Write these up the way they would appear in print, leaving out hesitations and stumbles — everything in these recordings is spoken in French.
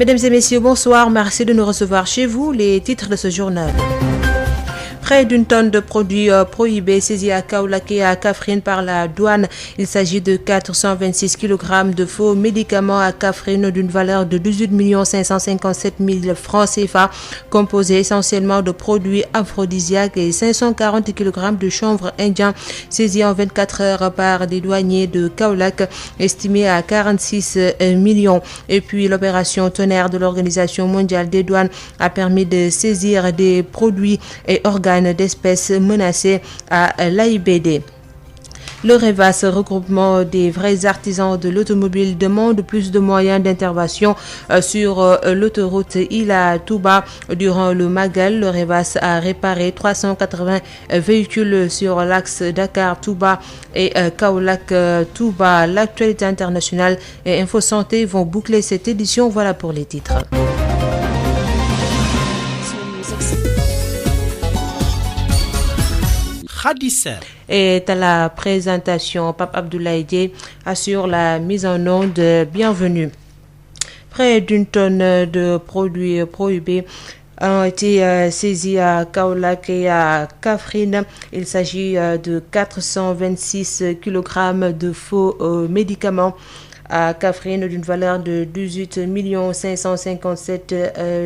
Mesdames et messieurs, bonsoir. Merci de nous recevoir chez vous. Les titres de ce journal. Près d'une tonne de produits prohibés saisis à Kaolack et à Kaffrine par la douane. Il s'agit de 426 kg de faux médicaments à Kaffrine d'une valeur de 18 557 000 francs CFA, composés essentiellement de produits aphrodisiaques, et 540 kg de chanvre indien saisis en 24 heures par des douaniers de Kaolack, estimés à 46 millions. Et puis l'opération Tonnerre de l'Organisation mondiale des douanes a permis de saisir des produits et organes d'espèces menacées à l'AIBD. Le REVAS, regroupement des vrais artisans de l'automobile, demande plus de moyens d'intervention sur l'autoroute Ila-Touba. Durant le Magal, le REVAS a réparé 380 véhicules sur l'axe Dakar-Touba et Kaolack-Touba. L'actualité internationale et Info Santé vont boucler cette édition. Voilà pour les titres. Et à la présentation, Pape Abdoulaye Dieye assure la mise en onde. Bienvenue. Près d'une tonne de produits prohibés ont été saisis à Kaolack et à Kaffrine. Il s'agit de 426 kg de faux médicaments à Kaffrine d'une valeur de 18 557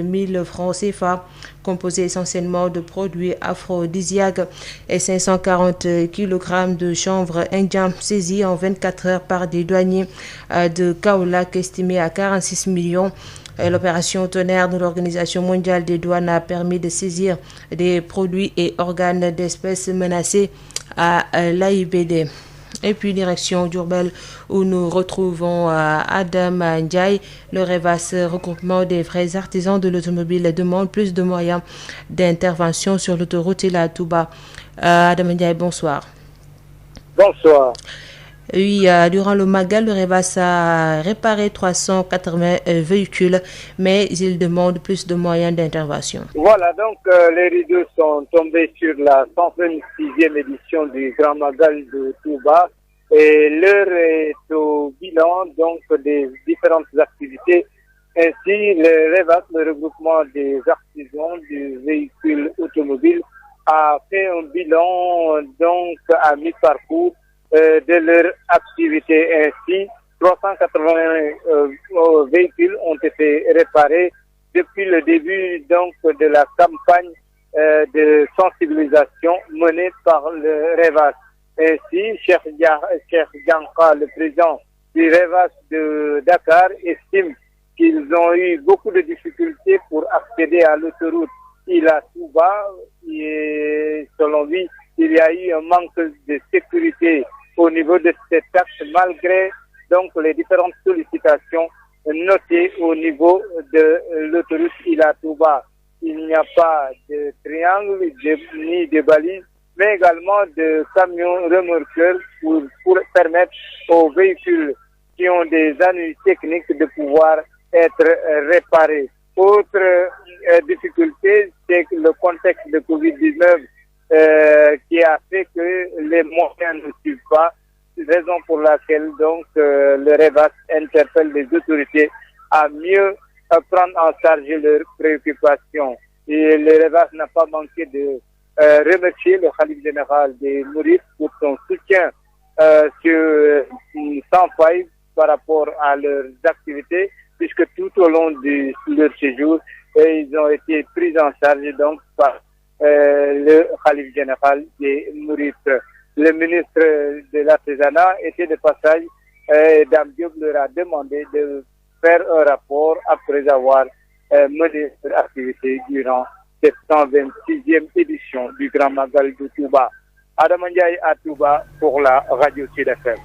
000 francs CFA, composé essentiellement de produits aphrodisiaques, et 540 kg de chanvre indien saisis en 24 heures par des douaniers de Kaolack, estimés à 46 millions. L'opération Tonnerre de l'Organisation mondiale des douanes a permis de saisir des produits et organes d'espèces menacés à l'AIBD. Et puis direction Diourbel, où nous retrouvons Adam Ndiaye. Le REVAS, regroupement des vrais artisans de l'automobile, demande plus de moyens d'intervention sur l'autoroute Ila-Touba. Adam Ndiaye, bonsoir. Bonsoir. Oui, durant le Magal, le REVAS a réparé 380 véhicules, mais il demande plus de moyens d'intervention. Voilà, donc les rideaux sont tombés sur la 126e édition du Grand Magal de Touba, et l'heure est au bilan donc des différentes activités. Ainsi, le REVAS, le regroupement des artisans du véhicule automobile, a fait un bilan donc à mi-parcours de leur activité. Ainsi, 380 véhicules ont été réparés depuis le début donc de la campagne de sensibilisation menée par le REVAS. Ainsi, Cheikh Dianka, le président du REVAS de Dakar, estime qu'ils ont eu beaucoup de difficultés pour accéder à l'autoroute Ila-Touba, et selon lui, il y a eu un manque de sécurité au niveau de cet axe, malgré donc les différentes sollicitations notées au niveau de l'autoroute Ila-Touba. Il n'y a pas de triangle ni de balises, mais également de camions remorqueurs pour permettre aux véhicules qui ont des ennuis techniques de pouvoir être réparés. Autre difficulté, c'est que le contexte de Covid-19 qui a fait que les moyens ne suivent pas, raison pour laquelle donc le REVAS interpelle les autorités à mieux prendre en charge leurs préoccupations. Et le REVAS n'a pas manqué de remercier le Khalife général des Mourides pour son soutien sans faille par rapport à leurs activités, puisque tout au long de leur séjour, ils ont été pris en charge donc par le Khalife général des Mourides. Le ministre de l'Artisanat était de passage, Dame Diop leur a demandé de faire un rapport après avoir mené leur activité durant cette 126e édition du Grand Magal de Touba. Adam Ndiaye à Touba pour la Radio Sud FM.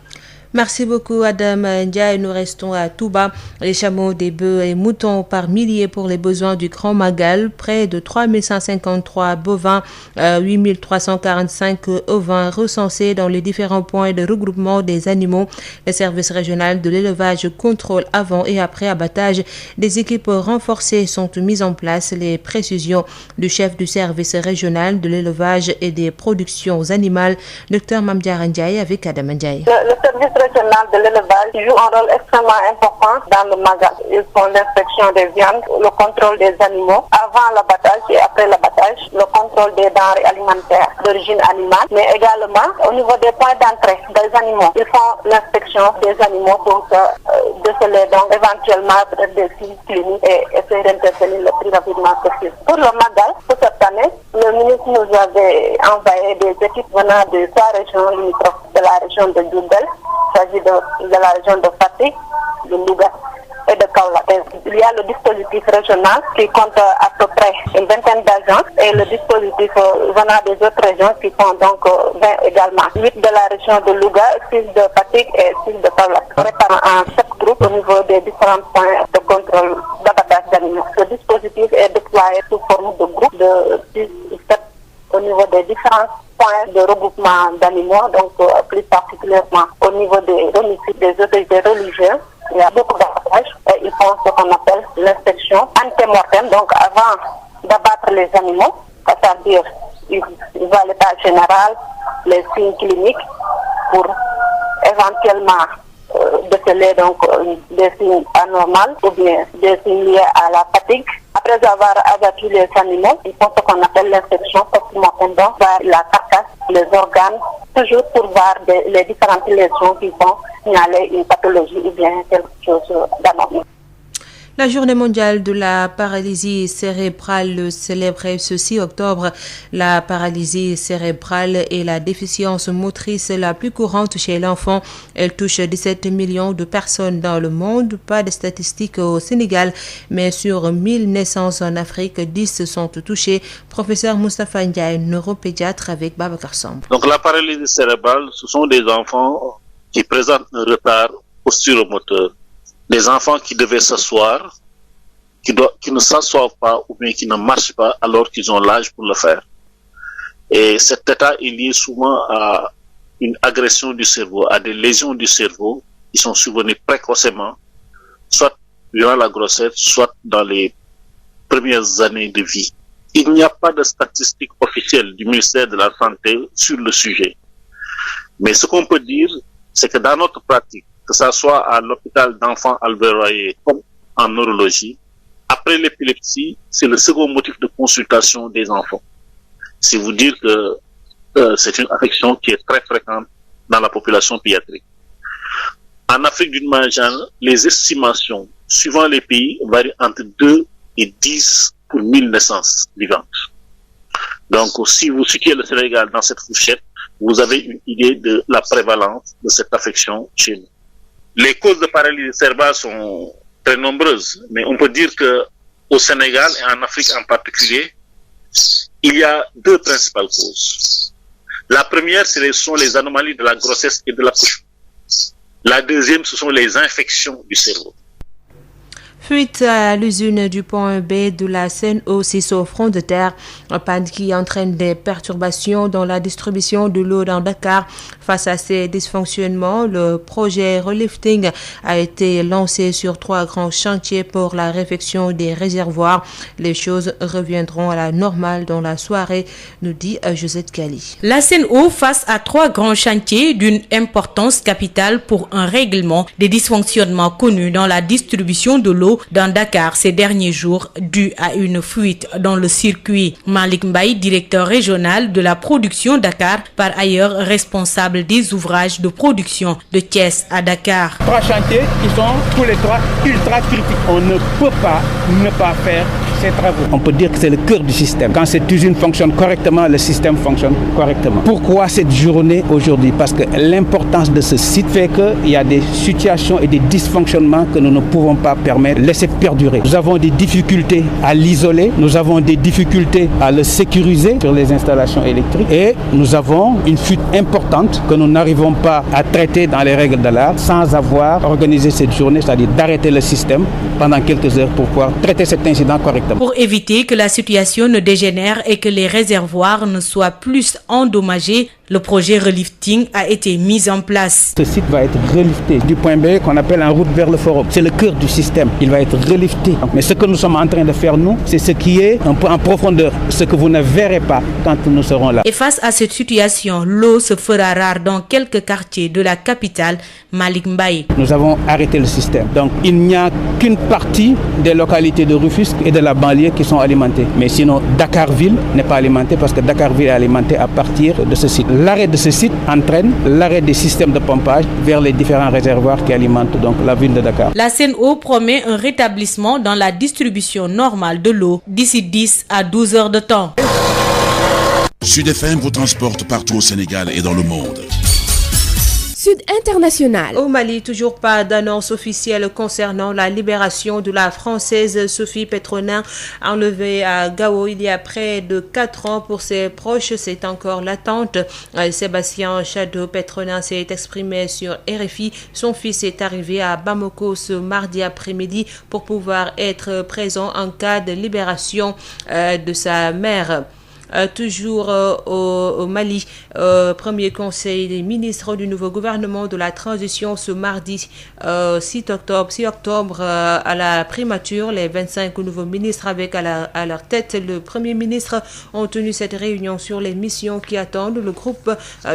Merci beaucoup Adam Ndiaye. Nous restons à Touba. Les chameaux, des bœufs et moutons par milliers pour les besoins du Grand Magal. Près de 3153 bovins, 8345 ovins recensés dans les différents points de regroupement des animaux. Le service régional de l'élevage contrôle avant et après abattage. Des équipes renforcées sont mises en place. Les précisions du chef du service régional de l'élevage et des productions animales, Dr Mamdiara Ndiaye, avec Adam Ndiaye. Le service régional de l'élevage joue un rôle extrêmement important dans le Magal. Ils font l'inspection des viandes, le contrôle des animaux avant l'abattage et après l'abattage, le contrôle des denrées alimentaires d'origine animale, mais également au niveau des points d'entrée des animaux. Ils font l'inspection des animaux pour déceler donc éventuellement des signes cliniques et essayer d'intervenir le plus rapidement possible. Pour le Magal, pour cette année, le ministre nous avait envoyé des équipes venant de 3 régions limitrophes de la région de Diourbel. Il s'agit de la région de Fatick, de Louga et de Kaolack. Il y a le dispositif régional qui compte à peu près une vingtaine d'agents et le dispositif venant des autres régions qui font donc 20 également. 8 de la région de Louga, 6 de Fatick et 6 de Kaolack. Préparant en 7 groupes au niveau des différents points de contrôle d'abattage d'animaux. Ce dispositif est déployé sous forme de groupes de 6 ou 7 au niveau des différents points de regroupement d'animaux, donc plus particulièrement au niveau des domiciles des autorités religieuses. Il y a beaucoup d'abattages et ils font ce qu'on appelle l'inspection antémortem, donc avant d'abattre les animaux, c'est-à-dire ils voient l'état général, les signes cliniques pour éventuellement déceler donc des signes anormaux ou bien des signes liés à la fatigue. Après avoir abattu les animaux, ils font ce qu'on appelle l'inspection post-mortem, donc voir la carcasse, les organes, toujours pour voir les différentes lésions qui vont signaler une pathologie ou bien quelque chose d'anormal. La journée mondiale de la paralysie cérébrale célébrée ce 6 octobre. La paralysie cérébrale est la déficience motrice la plus courante chez l'enfant. Elle touche 17 millions de personnes dans le monde. Pas de statistiques au Sénégal, mais sur 1000 naissances en Afrique, 10 sont touchées. Professeur Moustapha Ndiaye, neuropédiatre avec Babacar Samb. Donc la paralysie cérébrale, ce sont des enfants qui présentent un retard posturomoteur. Des enfants qui devaient s'asseoir, qui ne s'assoient pas ou bien qui ne marchent pas alors qu'ils ont l'âge pour le faire. Et cet état est lié souvent à une agression du cerveau, à des lésions du cerveau qui sont survenues précocement, soit durant la grossesse, soit dans les premières années de vie. Il n'y a pas de statistiques officielles du ministère de la Santé sur le sujet. Mais ce qu'on peut dire, c'est que dans notre pratique, que ce soit à l'hôpital d'enfants Albert Royer comme en neurologie, après l'épilepsie, c'est le second motif de consultation des enfants. C'est vous dire que c'est une affection qui est très fréquente dans la population pédiatrique. En Afrique d'une manière générale, les estimations, suivant les pays, varient entre 2 et 10 pour 1000 naissances vivantes. Donc, si vous situez le Sénégal dans cette fourchette, vous avez une idée de la prévalence de cette affection chez nous. Les causes de paralysie cérébrale sont très nombreuses, mais on peut dire que au Sénégal et en Afrique en particulier, il y a 2 principales causes. La première, ce sont les anomalies de la grossesse et de l'accouchement. La deuxième, ce sont les infections du cerveau. Fuite à l'usine du Point B de la Seine-Eau-6 au front de terre, un panne qui entraîne des perturbations dans la distribution de l'eau dans Dakar. Face à ces dysfonctionnements, le projet Relifting a été lancé sur 3 grands chantiers pour la réfection des réservoirs. Les choses reviendront à la normale dans la soirée, nous dit Josette Kali. La Seine-Eau face à 3 grands chantiers d'une importance capitale pour un règlement des dysfonctionnements connus dans la distribution de l'eau dans Dakar ces derniers jours dû à une fuite dans le circuit. Malik Mbaye, directeur régional de la production Dakar, par ailleurs responsable des ouvrages de production de Thiès à Dakar. 3 chantiers qui sont tous les 3 ultra critiques. On ne peut pas ne pas faire ces travaux. On peut dire que c'est le cœur du système. Quand cette usine fonctionne correctement, le système fonctionne correctement. Pourquoi cette journée aujourd'hui? Parce que l'importance de ce site fait qu'il y a des situations et des dysfonctionnements que nous ne pouvons pas permettre, laisser perdurer. Nous avons des difficultés à l'isoler, nous avons des difficultés à le sécuriser sur les installations électriques et nous avons une fuite importante que nous n'arrivons pas à traiter dans les règles de l'art sans avoir organisé cette journée, c'est-à-dire d'arrêter le système pendant quelques heures pour pouvoir traiter cet incident correctement. Pour éviter que la situation ne dégénère et que les réservoirs ne soient plus endommagés, Le projet relifting a été mis en place. Ce site va être relifté du point B qu'on appelle en route vers le forum. C'est le cœur du système. Il va être relifté. Mais ce que nous sommes en train de faire, nous, c'est ce qui est un peu en profondeur, ce que vous ne verrez pas quand nous serons là. Et face à cette situation, l'eau se fera rare dans quelques quartiers de la capitale, Malick Mbaye. Nous avons arrêté le système. Donc il n'y a qu'une partie des localités de Rufisque et de la banlieue qui sont alimentées. Mais sinon, Dakar-Ville n'est pas alimentée parce que Dakar-Ville est alimentée à partir de ce site. L'arrêt de ce site entraîne l'arrêt des systèmes de pompage vers les différents réservoirs qui alimentent donc la ville de Dakar. La Sen'Eau promet un rétablissement dans la distribution normale de l'eau d'ici 10 à 12 heures de temps. Sud FM vous transporte partout au Sénégal et dans le monde. Sud International. Au Mali, toujours pas d'annonce officielle concernant la libération de la Française Sophie Petronin, enlevée à Gao il y a près de 4 ans. Pour ses proches, c'est encore l'attente. Sébastien Chado Petronin s'est exprimé sur RFI. Son fils est arrivé à Bamako ce mardi après-midi pour pouvoir être présent en cas de libération de sa mère. Toujours au Mali, premier conseil des ministres du nouveau gouvernement de la transition ce mardi 6 octobre à la primature. Les 25 nouveaux ministres avec à leur tête le premier ministre ont tenu cette réunion sur les missions qui attendent le groupe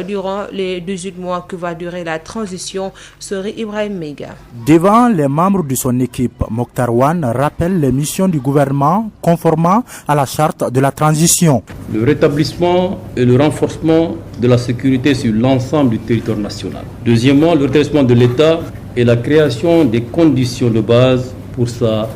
durant les 18 mois que va durer la transition. Sori Ibrahim Mega. Devant les membres de son équipe, Mokhtar Wane rappelle les missions du gouvernement conformément à la charte de la transition. Le rétablissement et le renforcement de la sécurité sur l'ensemble du territoire national. Deuxièmement, le redressement de l'État et la création des conditions de base pour sa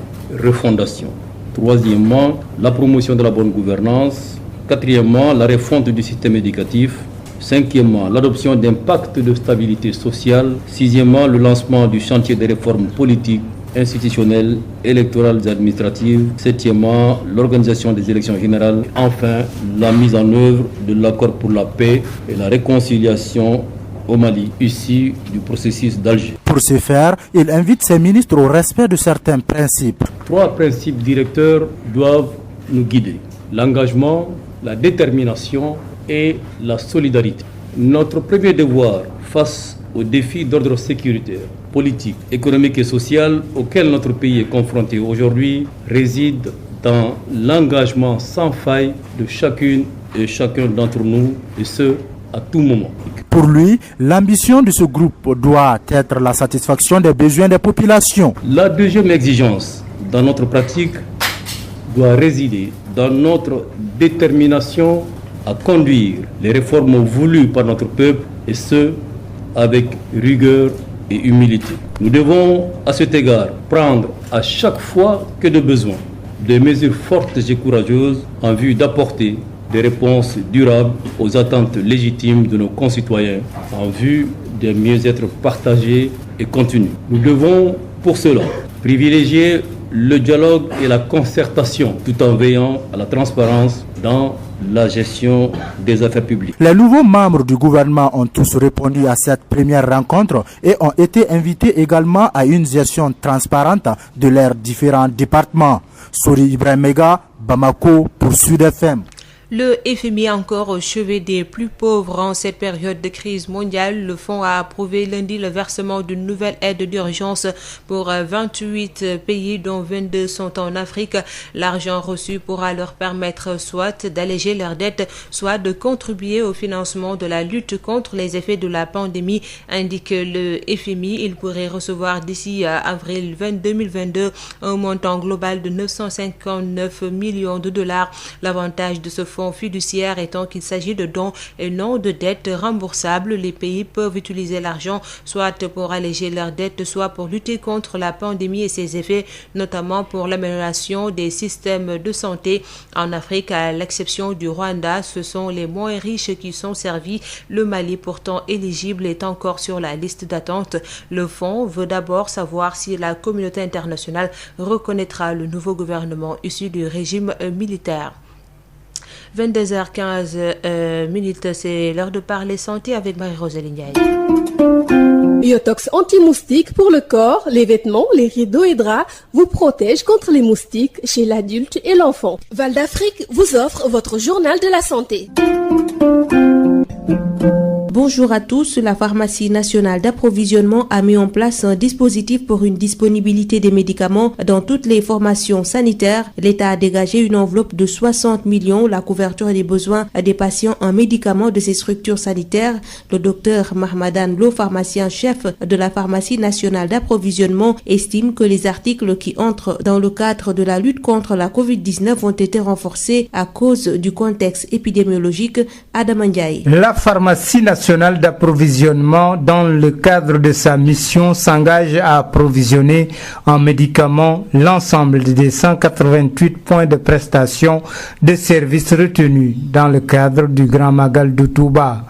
refondation. Troisièmement, la promotion de la bonne gouvernance. Quatrièmement, la refonte du système éducatif. Cinquièmement, l'adoption d'un pacte de stabilité sociale. Sixièmement, le lancement du chantier des réformes politiques, institutionnelles, électorales et administratives. Septièmement, l'organisation des élections générales. Enfin, la mise en œuvre de l'accord pour la paix et la réconciliation au Mali, issu du processus d'Alger. Pour ce faire, il invite ses ministres au respect de certains principes. 3 principes directeurs doivent nous guider. L'engagement, la détermination et la solidarité. Notre premier devoir face aux défis d'ordre sécuritaire, politique, économique et social auxquels notre pays est confronté aujourd'hui réside dans l'engagement sans faille de chacune et chacun d'entre nous, et ce, à tout moment. Pour lui, l'ambition de ce groupe doit être la satisfaction des besoins des populations. La deuxième exigence dans notre pratique doit résider dans notre détermination à conduire les réformes voulues par notre peuple, et ce, avec rigueur et humilité. Nous devons, à cet égard, prendre à chaque fois que de besoin des mesures fortes et courageuses en vue d'apporter des réponses durables aux attentes légitimes de nos concitoyens en vue d'un mieux-être partagé et continu. Nous devons, pour cela, privilégier le dialogue et la concertation tout en veillant à la transparence dans la gestion des affaires publiques. Les nouveaux membres du gouvernement ont tous répondu à cette première rencontre et ont été invités également à une gestion transparente de leurs différents départements. Sori Ibrahim Mega, Bamako pour Sud FM. Le FMI encore au chevet des plus pauvres en cette période de crise mondiale. Le fonds a approuvé lundi le versement d'une nouvelle aide d'urgence pour 28 pays dont 22 sont en Afrique. L'argent reçu pourra leur permettre soit d'alléger leurs dettes, soit de contribuer au financement de la lutte contre les effets de la pandémie, indique le FMI. Il pourrait recevoir d'ici avril 2022 un montant global de 959 millions de dollars. L'avantage de ce fonds fiduciaire étant qu'il s'agit de dons et non de dettes remboursables. Les pays peuvent utiliser l'argent soit pour alléger leurs dettes, soit pour lutter contre la pandémie et ses effets, notamment pour l'amélioration des systèmes de santé. En Afrique, à l'exception du Rwanda, ce sont les moins riches qui sont servis. Le Mali, pourtant éligible, est encore sur la liste d'attente. Le fonds veut d'abord savoir si la communauté internationale reconnaîtra le nouveau gouvernement issu du régime militaire. 22h15 c'est l'heure de parler santé avec Marie-Rosalie Ndiaye. Biotox anti-moustique pour le corps, les vêtements, les rideaux et draps vous protège contre les moustiques chez l'adulte et l'enfant. Val d'Afrique vous offre votre journal de la santé. Bonjour à tous. La pharmacie nationale d'approvisionnement a mis en place un dispositif pour une disponibilité des médicaments dans toutes les formations sanitaires. L'État a dégagé une enveloppe de 60 millions, la couverture des besoins des patients en médicaments de ces structures sanitaires. Le docteur Mahmadan Lo, pharmacien-chef de la pharmacie nationale d'approvisionnement, estime que les articles qui entrent dans le cadre de la lutte contre la Covid-19 ont été renforcés à cause du contexte épidémiologique. Adam Ndiaye. La pharmacie nationale d'approvisionnement, dans le cadre de sa mission, s'engage à approvisionner en médicaments l'ensemble des 188 points de prestation de services retenus dans le cadre du Grand Magal de Touba.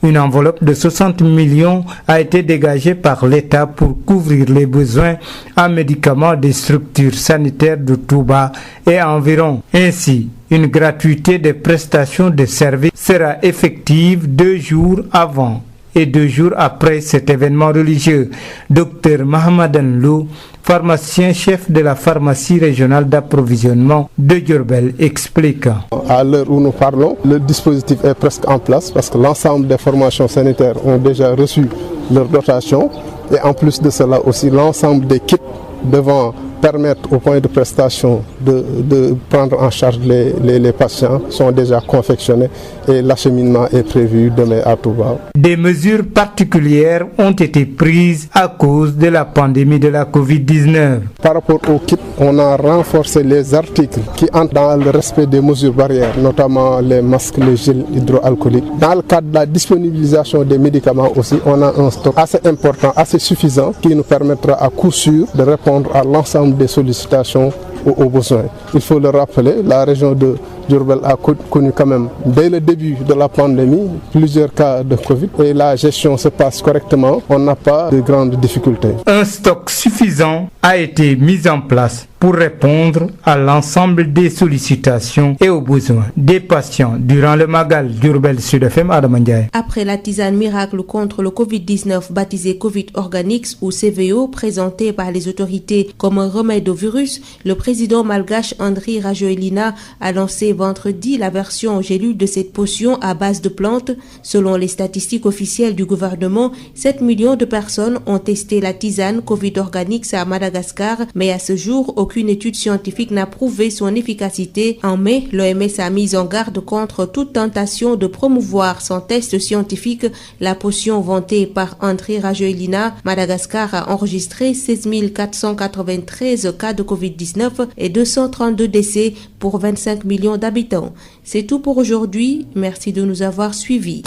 Une enveloppe de 60 millions a été dégagée par l'État pour couvrir les besoins en médicaments des structures sanitaires de Touba et environ. Ainsi, une gratuité des prestations de services sera effective 2 jours avant et 2 jours après cet événement religieux. Dr Mahmadan Lo, pharmacien-chef de la pharmacie régionale d'approvisionnement de Diourbel, explique. À l'heure où nous parlons, le dispositif est presque en place parce que l'ensemble des formations sanitaires ont déjà reçu leur dotation et en plus de cela aussi l'ensemble des kits devant permettre aux points de prestation de prendre en charge les patients sont déjà confectionnés et l'acheminement est prévu demain à Touba. Des mesures particulières ont été prises à cause de la pandémie de la Covid-19. Par rapport aux kits, on a renforcé les articles qui entrent dans le respect des mesures barrières, notamment les masques, les gels hydroalcooliques. Dans le cadre de la disponibilisation des médicaments aussi, on a un stock assez important, assez suffisant qui nous permettra à coup sûr de répondre à l'ensemble des sollicitations aux besoins. Il faut le rappeler, la région de Diourbel a connu quand même, dès le début de la pandémie, plusieurs cas de Covid et la gestion se passe correctement. On n'a pas de grandes difficultés. Un stock suffisant a été mis en place pour répondre à l'ensemble des sollicitations et aux besoins des patients durant le Magal Diourbel Sud FM. Adam Ndiaye. Après la tisane miracle contre le Covid-19 baptisée Covid Organics ou CVO, présentée par les autorités comme un remède au virus, le président malgache Andry Rajoelina a lancé vendredi la version gélule de cette potion à base de plantes. Selon les statistiques officielles du gouvernement, 7 millions de personnes ont testé la tisane Covid Organics à Madagascar, mais à ce jour, aucune étude scientifique n'a prouvé son efficacité. En mai, l'OMS a mis en garde contre toute tentation de promouvoir sans test scientifique la potion vantée par Andry Rajoelina. Madagascar a enregistré 16 493 cas de Covid-19 et 232 décès pour 25 millions d'habitants. C'est tout pour aujourd'hui. Merci de nous avoir suivis.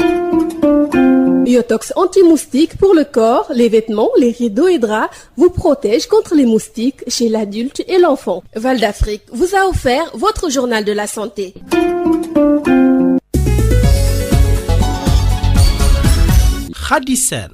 Biotox anti-moustique pour le corps, les vêtements, les rideaux et draps vous protège contre les moustiques chez l'adulte et l'enfant. Val d'Afrique vous a offert votre journal de la santé. Hadisen.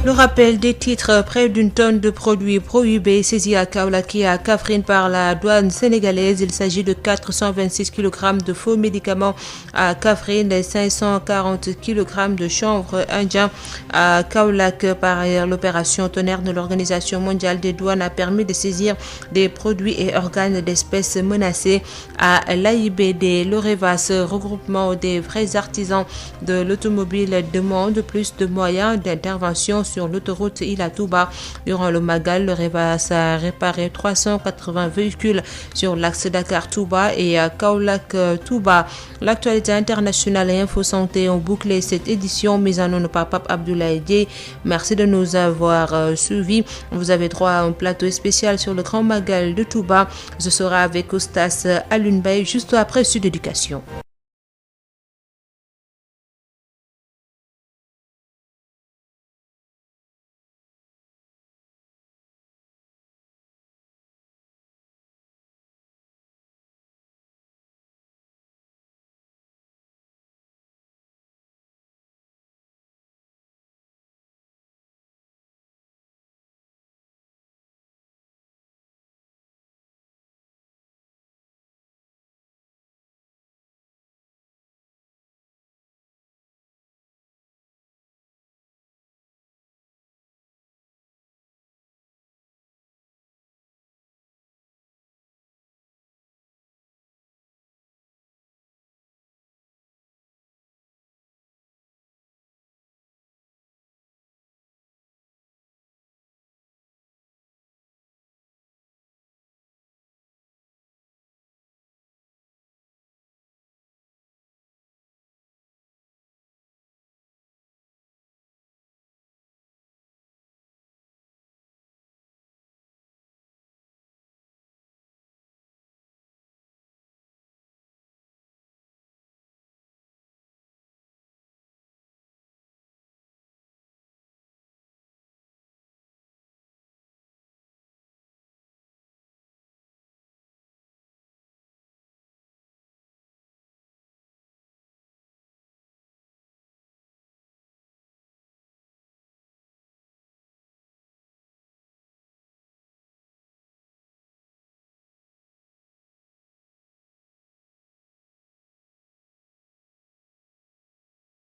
Le rappel des titres, près d'une tonne de produits prohibés saisis à Kaolack et à Kaffrine par la douane sénégalaise. Il s'agit de 426 kg de faux médicaments à Kaffrine et 540 kg de chanvre indien à Kaolack. Par ailleurs, l'opération Tonnerre de l'Organisation mondiale des douanes a permis de saisir des produits et organes d'espèces menacées à l'AIBD. Le REVAS, regroupement des vrais artisans de l'automobile, demande plus de moyens d'intervention sur l'autoroute Ila-Touba. Durant le Magal, le REVAS a réparé 380 véhicules sur l'axe Dakar-Touba et à Kaolack-Touba. L'actualité internationale et Info Santé ont bouclé cette édition mise en onde par Pape Abdoulaye Dieye. Merci de nous avoir suivis. Vous avez droit à un plateau spécial sur le Grand Magal de Touba. Ce sera avec Oustas Alioune Mbaye juste après Sud Éducation.